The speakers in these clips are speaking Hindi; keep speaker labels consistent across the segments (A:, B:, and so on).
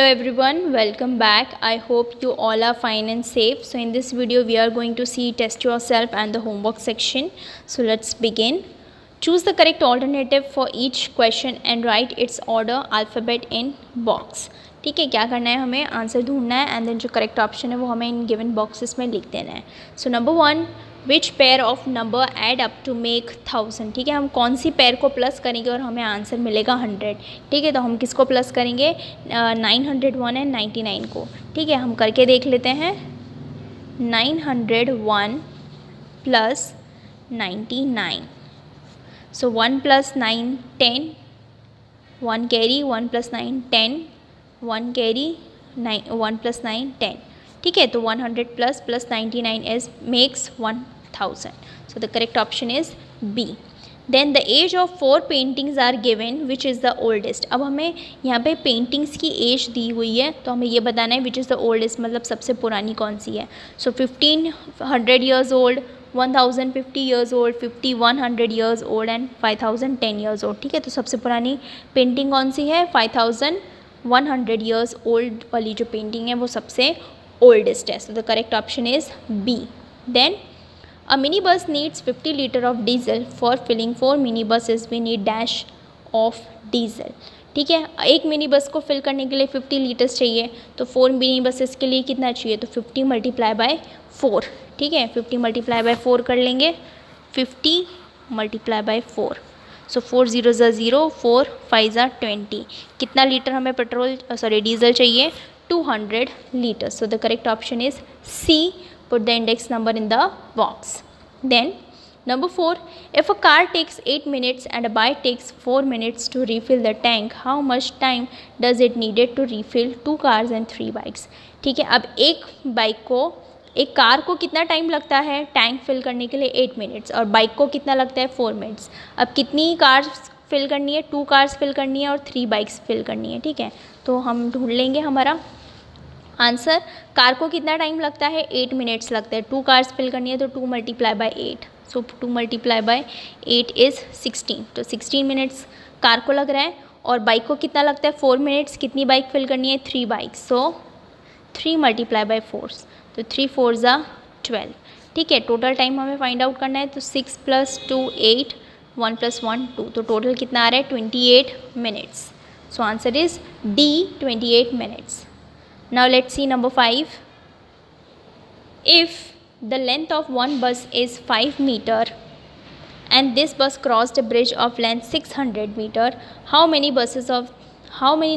A: everyone, welcome back. I hope you all are fine and safe. So in this video we are going to see test yourself and the homework section. So let's begin. Choose the correct alternative for each question and write its order alphabet in box. ठीक है, क्या करना है, हमें आंसर ढूंढना है एंड देन जो करेक्ट ऑप्शन है वो हमें इन गिवन बॉक्सेस में लिख देना है. So number 1, which pair of number add up to make 1000. ठीक है, हम कौन सी पेयर को प्लस करेंगे और हमें आंसर मिलेगा 100. ठीक है, तो हम किसको प्लस करेंगे, 901 एंड 99 को. ठीक है, हम करके देख लेते हैं. 901 plus 99. So 1 plus 9 10, 1 carry, 1 plus 9 10, 1 carry, 1 plus 9 10. ठीक है, तो 100 plus 99 is makes 1000. So the correct option is B. Then the age of 4 paintings are given, which is the oldest. अब हमें यहाँ पे पेंटिंग्स की एज दी हुई है, तो हमें ये बताना है विच इज़ द ओल्डेस्ट, मतलब सबसे पुरानी कौन सी है. सो 1500 years old, 1050 years old, 5100 years old and 5010 years old. ठीक है, तो सबसे पुरानी पेंटिंग कौन सी है, 5100 ईयर्स ओल्ड वाली जो पेंटिंग है वो सबसे ओल्डेस्ट है. So the correct option is B. Then a minibus needs 50 liter of diesel. For filling 4 minibuses we need dash of diesel. ठीक है, एक मिनी बस को फिल करने के लिए 50 लीटर्स चाहिए, तो 4 मिनी बसेस के लिए कितना चाहिए, तो 50 मल्टीप्लाई बाय 4. ठीक है, 50 मल्टीप्लाई बाय 4 कर लेंगे, 50 मल्टीप्लाई बाय 4. सो 4 0 ज़ा 0, 4 5 ज़ा 20. कितना लीटर हमें पेट्रोल डीजल चाहिए, 200 liters. So the correct option is C. Put the index number in the box. Then number 4, if a car takes 8 minutes and a bike takes 4 minutes to refill the tank, how much time does it needed to refill 2 cars and 3 bikes? ठीक है, अब एक कार को कितना टाइम लगता है टैंक फिल करने के लिए, 8 मिनट्स, और बाइक को कितना लगता है, 4 मिनट्स. अब कितनी कार्स फिल करनी है, 2 कार्स फिल करनी है और 3 बाइक्स फिल करनी है. ठीक है, तो हम ढूंढ लेंगे हमारा आंसर. कार को कितना टाइम लगता है, 8 मिनट्स लगता है. 2 कार्स फिल करनी है तो 2 multiply by 8. So 2 multiply by 8 is 16. तो 16 मिनट्स कार को लग रहा है. और बाइक को कितना लगता है, 4 मिनट्स. कितनी बाइक फिल करनी है, 3 बाइक्स. सो 3 मल्टीप्लाई बाय 4, तो 3 4 ज़ा 12. ठीक है, टोटल टाइम हमें फाइंड आउट करना है, तो 6 + 2 8, 1 + 1 2. तो टोटल कितना आ रहा है, 28 minutes. So answer is D, 28 minutes. Now let's see number 5. If the length of one bus is 5 meter and this bus crossed a bridge of length 600 meter, how many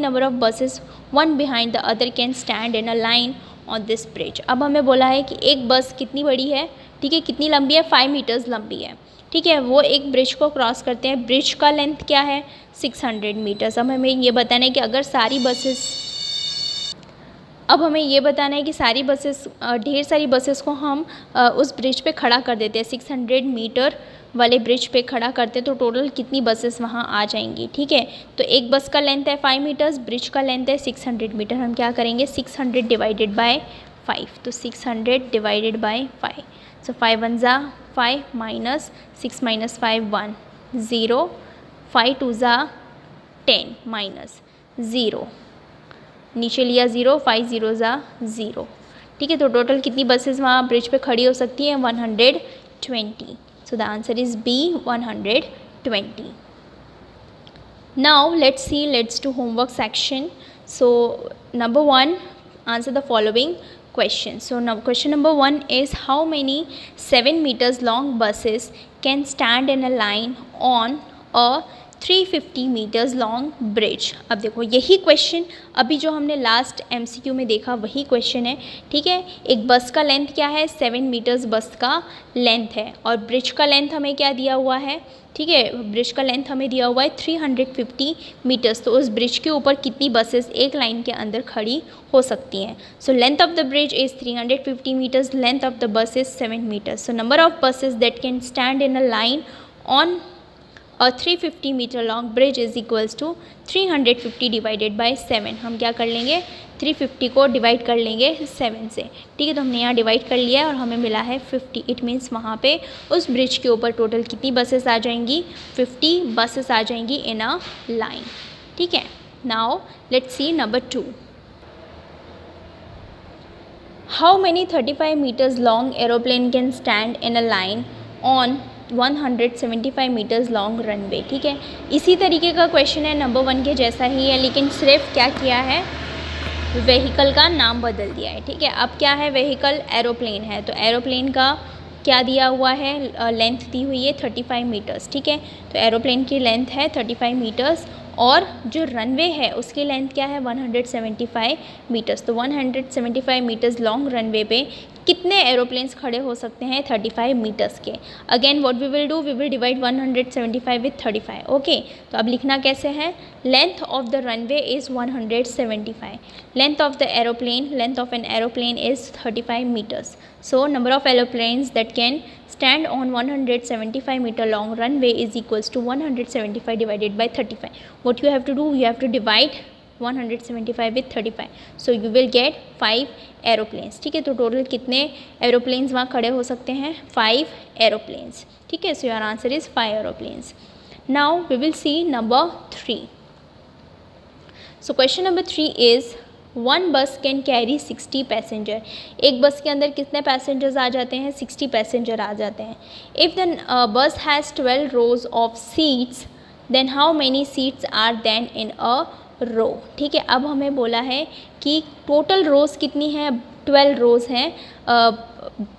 A: number of buses one behind the other can stand in a line on this bridge? अब हमें बोला है कि एक बस कितनी बड़ी है, ठीक है, कितनी लंबी है, 5 मीटर्स लंबी है. ठीक है, वो एक ब्रिज को क्रॉस करते हैं. ब्रिज का लेंथ क्या है, 600 मीटर्स. अब हमें ये बताना है कि अगर ढेर सारी बसेस को हम उस ब्रिज पे खड़ा कर देते हैं, 600 मीटर वाले ब्रिज पे खड़ा करते हैं, तो टोटल कितनी बसेस वहाँ आ जाएंगी. ठीक है, तो एक बस का लेंथ है 5 मीटर्स, ब्रिज का लेंथ है 600 मीटर. हम क्या करेंगे, 600 डिवाइडेड बाय 5. तो 600 डिवाइडेड बाय 5. सो 5 1 ज़ा 5 माइनस 6 माइनस 5 1 0, 5 2 ज़ा 10 माइनस 0, नीचे लिया 0, 5 0 ज़ा 0. ठीक है, तो टोटल कितनी बसेस वहाँ ब्रिज पे खड़ी हो सकती हैं, 120. So the answer is B, 120. Now let's do homework section. So number 1, answer the following question. So now question number 1 is, how many 7 meters long buses can stand in a line on a 350 metres long bridge. अब देखो यही क्वेश्चन अभी जो हमने लास्ट MCQ में देखा वही क्वेश्चन है. ठीक है, एक बस का लेंथ क्या है, 7 मीटर्स बस का लेंथ है, और ब्रिज का लेंथ हमें क्या दिया हुआ है, ठीक है, ब्रिज का लेंथ हमें दिया हुआ है 350 मीटर्स. तो उस ब्रिज के ऊपर कितनी बसेस एक लाइन के अंदर खड़ी हो सकती हैं. So length of the bridge is 350 metres, length of the bus is 7 metres. So number of buses that can stand in a line on और 350 metre long bridge is equals to 350 divided by 7. हम क्या कर लेंगे, 350 को डिवाइड कर लेंगे 7 से. ठीक है, तो हमने यहाँ डिवाइड कर लिया है और हमें मिला है 50. इट मीन्स वहाँ पे उस ब्रिज के ऊपर टोटल कितनी बसेस आ जाएंगी, 50 बसेस आ जाएंगी इन अ लाइन. ठीक है, now let's see number 2. How many 35 metres long aeroplane can stand in a line on 175 metres long runway. ठीक है, इसी तरीके का क्वेश्चन है, नंबर 1 के जैसा ही है, लेकिन सिर्फ क्या किया है, व्हीकल का नाम बदल दिया है। ठीक है, अब क्या है, व्हीकल एरोप्लेन है, तो एरोप्लेन का क्या दिया हुआ है, लेंथ दी हुई है 35 मीटर्स। ठीक है, तो एरोप्लेन की लेंथ है 35 मीटर्स और जो रनवे है उसकी लेंथ क्या है, 175 मीटर्स। तो 175 मीटर्स लॉन्ग रनवे पे कितने एरोप्लेन्स खड़े हो सकते हैं, 35 मीटर्स के। Again what we will do, we will divide 175 with 35। Okay, तो अब लिखना कैसे है, length of the runway is 175, length of the aeroplane, length of an aeroplane is 35 metres. So number of aeroplanes that can stand on 175 meter long runway is equals to 175 divided by 35. What you have to do, you have to divide 175 with 35. So you will get 5 aeroplanes. ठीक है, तो टोटल कितने एरोप्लेन्स वहाँ खड़े हो सकते हैं, 5 aeroplanes. ठीक है, so your answer is 5 aeroplanes. Now we will see number 3. So question number 3 is 1 bus can carry 60 passenger. एक बस के अंदर कितने पैसेंजर्स आ जाते हैं, 60 पैसेंजर आ जाते हैं। If the bus has 12 rows of seats then how many seats are then in a row. ठीक है, अब हमें बोला है कि टोटल रोज कितनी है, 12 रोज हैं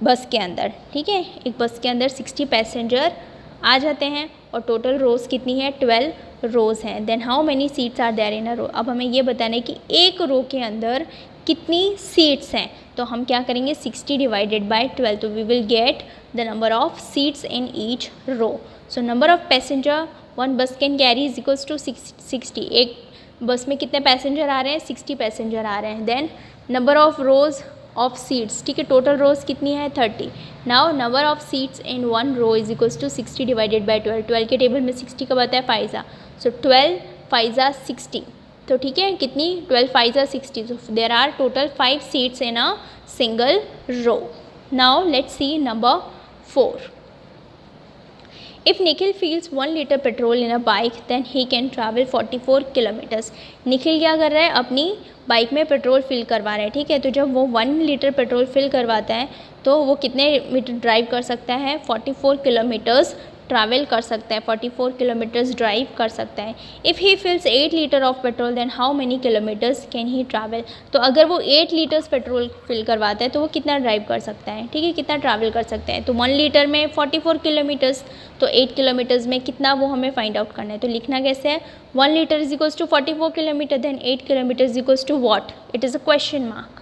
A: बस के अंदर। ठीक है, एक बस के अंदर 60 पैसेंजर आ जाते हैं और टोटल रोज कितनी है, 12 रोज़ हैं। Then how many seats are there in a row. अब हमें ये बताना है कि एक रो के अंदर कितनी सीट्स हैं, तो हम क्या करेंगे, 60 डिवाइडेड बाय 12, तो we will get the number of seats in each row. So number of passenger 1 bus can carry is equals to 60। एक बस में कितने पैसेंजर आ रहे हैं, 60 पैसेंजर आ रहे हैं। Then number of rows of seats, ठीक है, टोटल रोज़ कितनी है, 30। Now number of seats in 1 row is equals to 60 divided by 12। 12 के टेबल में 60 कब आता है, 5 जा, सो 12 5 जा 60। तो ठीक है, कितनी, 12 5 जा 60। So there are total 5 seats in a single row. Now let's see number 4. If Nikhil fills 1 liter petrol in a bike, then he can travel 44 kilometers. Nikhil क्या कर रहा है, अपनी बाइक में पेट्रोल फिल करवा रहा है। ठीक है, तो जब वो 1 लीटर पेट्रोल फिल करवाता है तो वो कितने मीटर ड्राइव कर सकता है, 44 किलोमीटर्स ट्रैवल कर सकता है, 44 किलोमीटर्स ड्राइव कर सकता है। If he fills 8 litre of petrol then how many kilometres can he travel. तो अगर वो 8 लीटर्स पेट्रोल फिल करवाता है तो वो कितना ड्राइव कर सकता है, ठीक है, कितना ट्रैवल कर सकता है। तो 1 लीटर में 44 किलोमीटर्स, तो 8 किलोमीटर्स में कितना, वो हमें फाइंड आउट करना है। तो लिखना कैसे है, 1 litre is equals to 44 kilometre, then 8 kilometre is equals to what, it is a question mark.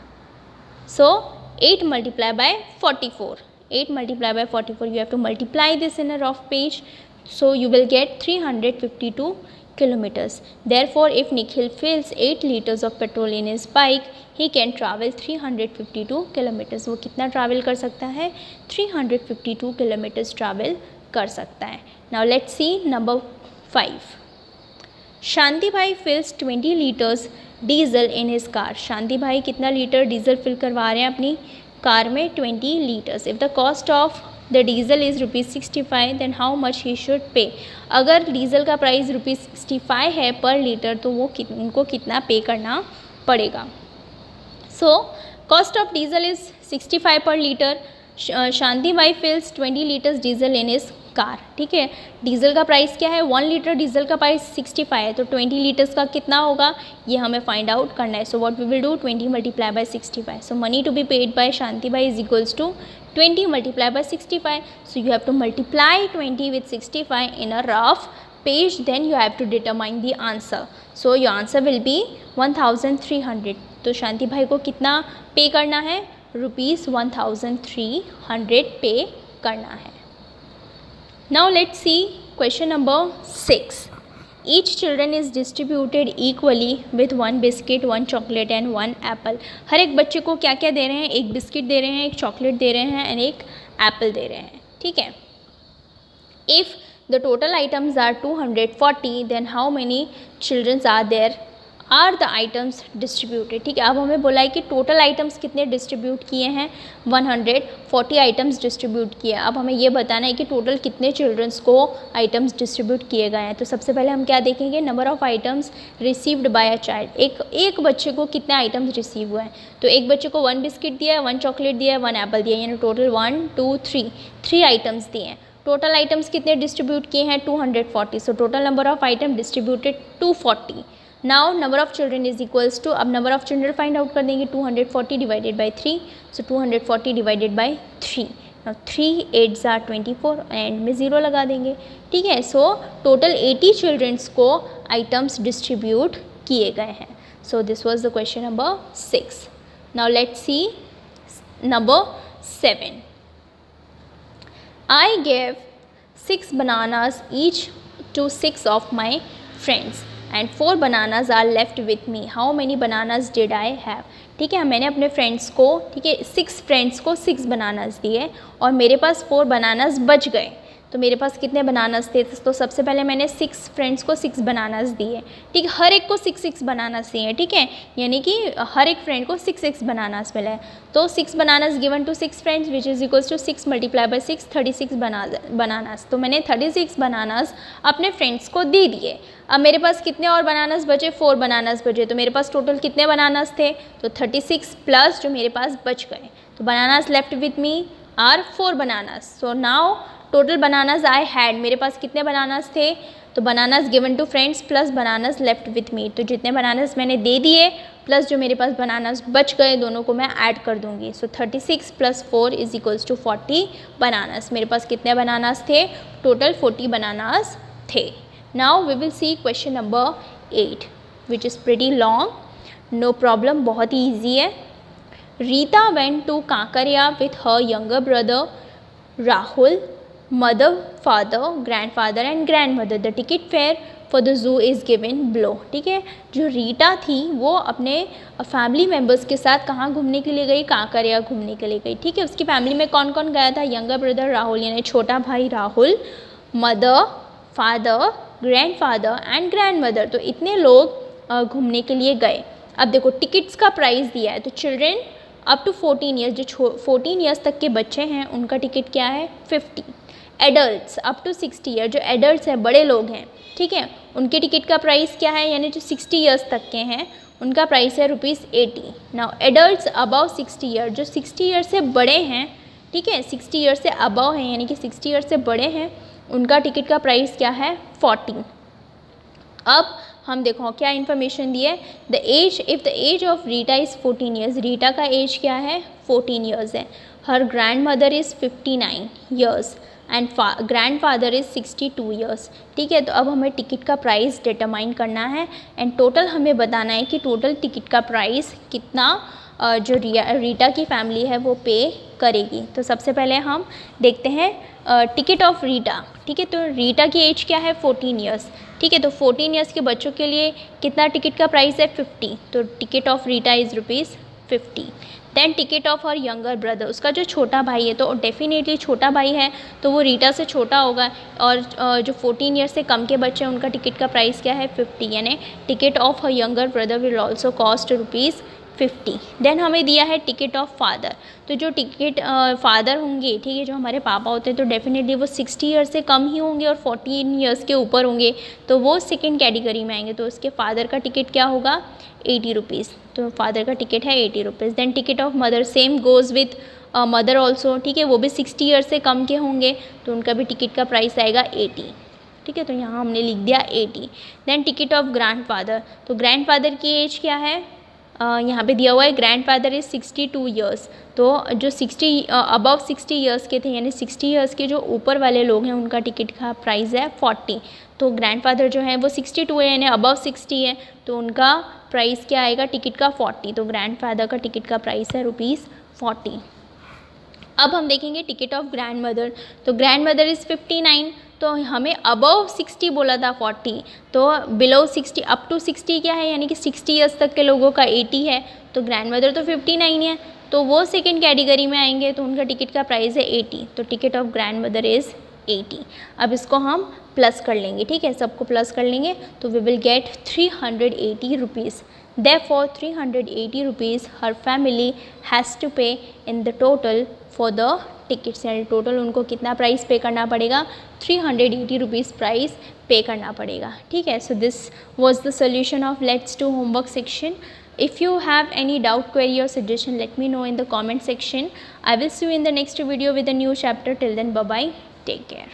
A: So 8 multiplied by 44. 8 multiplied by 44. You have to multiply this in a rough page. So you will get 352 kilometers. Therefore, if Nikhil fills 8 liters of petrol in his bike, he can travel 352 kilometers. वो कितना travel कर सकता है, 352 kilometers travel कर सकता है। Now let's see number 5. Shanti भाई fills 20 litres diesel in his car. Shanti भाई कितना लीटर डीजल फिल करवा रहे हैं अपनी कार में, 20 litres. If the cost of the diesel is ₹65 then how much he should pay. अगर डीजल का प्राइस ₹65 है पर लीटर तो वो उनको कितना पे करना पड़ेगा। So cost of diesel is 65 पर लीटर। शांति भाई fills 20 litres diesel in his car. ठीक है, डीजल का प्राइस क्या है, 1 लीटर डीजल का प्राइस 65 है, तो 20 लीटर्स का कितना होगा ये हमें फाइंड आउट करना है। So what we will do, 20 multiply by 65। So money to be paid by Shanti भाई is equals to 20 multiply by 65. So you have to multiply 20 with 65 in a rough page, then you have to determine the answer. So your answer will be 1300. तो शांति भाई को कितना पे करना है, ₹1300 पे करना है। Now let's see question number 6. Each children is distributed equally with 1 biscuit, 1 chocolate and 1 apple. हर एक बच्चे को क्या क्या दे रहे हैं, एक बिस्किट दे रहे हैं, एक चॉकलेट दे रहे हैं एंड एक एप्पल दे रहे हैं। ठीक है, If the total items are 240 then how many children are there are the items distributed. ठीक है, अब हमें बोला है कि टोटल आइटम्स कितने डिस्ट्रीब्यूट किए हैं, 140 आइटम्स डिस्ट्रीब्यूट किए। अब हमें ये बताना है कि टोटल कितने चिल्ड्रंस को आइटम्स डिस्ट्रीब्यूट किए गए हैं। तो सबसे पहले हम क्या देखेंगे, number of items received by a child. एक बच्चे को कितने आइटम्स रिसीव हुए हैं, तो एक बच्चे को 1 बिस्किट दिया है, 1 चॉकलेट दिया है, 1 एप्पल दिया है, यानी टोटल 1 2 3 आइटम्स दिए हैं। टोटल आइटम्स कितने डिस्ट्रीब्यूट किए हैं, 240। So total number of item distributed 240। Now number of children is equals to, अब number of children find out कर देंगे, 240 divided by 3। So 240 divided by 3। Now 3 8s are 24, and में 0 लगा देंगे। ठीक है, सो टोटल 80 चिल्ड्रंस को आइटम्स डिस्ट्रीब्यूट किए गए हैं। So this was the question number 6. Now let's see number 7. I gave 6 bananas each to 6 of my friends and 4 bananas are left with me. How many bananas did I have? ठीक है, मैंने अपने फ्रेंड्स को, ठीक है, 6 फ्रेंड्स को 6 बनानास दिए और मेरे पास 4 बनानास बच गए। तो मेरे पास कितने बनानास थे, तो सबसे पहले मैंने 6 फ्रेंड्स को 6 बनानास दिए। ठीक है, हर एक को 6 बनानास दिए। ठीक है, यानी कि हर एक फ्रेंड को 6 बनानास मिला है। तो 6 bananas given to 6 friends which is equals to 6 multiply by 6, 36 bananas. तो मैंने 36 बनानास अपने फ्रेंड्स को दे दिए। अब मेरे पास कितने और बनानास बचे, 4 बनानास बचे। तो मेरे पास टोटल कितने बनानास थे, तो 36 प्लस जो मेरे पास बच गए। तो bananas left with me are 4 bananas. So now total bananas I had, मेरे पास कितने बनानास थे, तो bananas given to friends plus bananas left with me. तो जितने बनानास मैंने दे दिए प्लस जो मेरे पास बनानास बच गए, दोनों को मैं ऐड कर दूंगी। So 36 plus 4 is equals to 40 bananas. मेरे पास कितने बनानास थे, टोटल 40 बनानास थे। Now we will see question number 8 which is pretty long, no problem, बहुत ही ईजी है। Rita went to Kankaria with her younger brother Rahul, mother, father, grandfather and grandmother. The ticket fare for the zoo is given below. ठीक है, जो रीटा थी वो अपने फैमिली मेम्बर्स के साथ कहाँ घूमने के लिए गई, कांकरिया घूमने के लिए गई। ठीक है, उसकी फैमिली में कौन कौन गया था, यंगर ब्रदर राहुल यानी छोटा भाई Rahul, mother, father, grandfather and grandmother. तो इतने लोग घूमने के लिए गए। अब देखो टिकट्स का प्राइस दिया है, तो चिल्ड्रेन अप टू 14 ईयर्स, जो 14 ईयर्स तक के बच्चे हैं उनका टिकट क्या है, 50। एडल्ट्स अप टू 60 ईयर, जो एडल्ट्स हैं, बड़े लोग हैं, ठीक है, उनके टिकट का प्राइस क्या है, यानी जो 60 ईयर्स तक के हैं उनका प्राइस है ₹80। नाउ एडल्ट्स अबव 60 ईयर, जो 60 ईयर से बड़े हैं, ठीक है, 60 ईयर से अबव हैं यानी कि 60 ईयर से बड़े हैं, उनका टिकट का प्राइस क्या है, 40। अब हम देखो क्या इन्फॉर्मेशन दी है, the age, if the age of Rita is 14 years, Rita का एज क्या है, 14 ईयर्स है। Her grandmother is 59 years and grandfather is 62 years. ठीक है, तो अब हमें टिकट का प्राइस डिटरमाइन करना है एंड टोटल हमें बताना है कि टोटल टिकट का प्राइस कितना जो रीटा की फैमिली है वो पे करेगी। तो सबसे पहले हम देखते हैं टिकट ऑफ रीटा। ठीक है, तो रीटा की एज क्या है, 14 ईयर्स। ठीक है, तो 14 ईयर्स के बच्चों के लिए कितना टिकट का प्राइस है, 50। तो ticket of Rita is ₹50। Then ticket of her younger brother, उसका जो छोटा भाई है, तो डेफिनेटली छोटा भाई है तो वो रीटा से छोटा होगा, और जो 14 ईयर से कम के बच्चे हैं उनका टिकट का प्राइस क्या है, 50, यानी ticket of her younger brother will also cost ₹50। Then हमें दिया है टिकट ऑफ फादर, तो जो टिकट फादर होंगे, ठीक है, जो हमारे पापा होते हैं तो डेफिनेटली वो 60 ईयर्स से कम ही होंगे और 14 ईयर्स के ऊपर होंगे, तो वो सेकेंड कैटेगरी में आएंगे। तो उसके फादर का टिकट क्या होगा, ₹80। तो फादर का टिकट है ₹80। Then ticket of mother same goes with mother also, ठीक है, वो भी 60 ईयर्स से कम के होंगे तो उनका भी टिकट का प्राइस आएगा 80। ठीक है, तो यहाँ हमने लिख दिया 80। Then ticket of grandfather, तो ग्रैंड फादर की एज क्या है, यहाँ पे दिया हुआ है ग्रैंड फादर इज़ 62 ईयर्स। तो जो 60 अबव 60 ईयर्स के थे, यानी 60 ईयर्स के जो ऊपर वाले लोग हैं उनका टिकट का प्राइस है 40। तो ग्रैंड फादर जो है वो 62 है यानी अबव 60 है, तो उनका प्राइस क्या आएगा, टिकट का 40। तो ग्रैंड फादर का टिकट का प्राइस है ₹40। अब हम देखेंगे टिकट ऑफ ग्रैंड मदर, तो ग्रैंड मदर इज़ 59, तो हमें अबव 60 बोला था 40, तो बिलो 60 अप टू 60 क्या है, यानी कि 60 ईयर्स तक के लोगों का 80 है, तो ग्रैंड मदर तो 59 है, तो वो सेकेंड कैटेगरी में आएंगे, तो उनका टिकट का प्राइस है 80। तो ticket of grand mother is 380। अब इसको हम प्लस कर लेंगे, ठीक है, सबको प्लस कर लेंगे तो we will get 380 rupees. Therefore 380 rupees हर family has to pay in the total for the tickets, यानी टोटल उनको कितना प्राइस पे करना पड़ेगा, 380 रुपीज़ प्राइस पे करना पड़ेगा, ठीक है। सो this was the solution of let's do homework section. If you have any doubt, query or suggestion, let me know in the comment section. I will see you in the next video with a new chapter. Till then, bye bye, take care.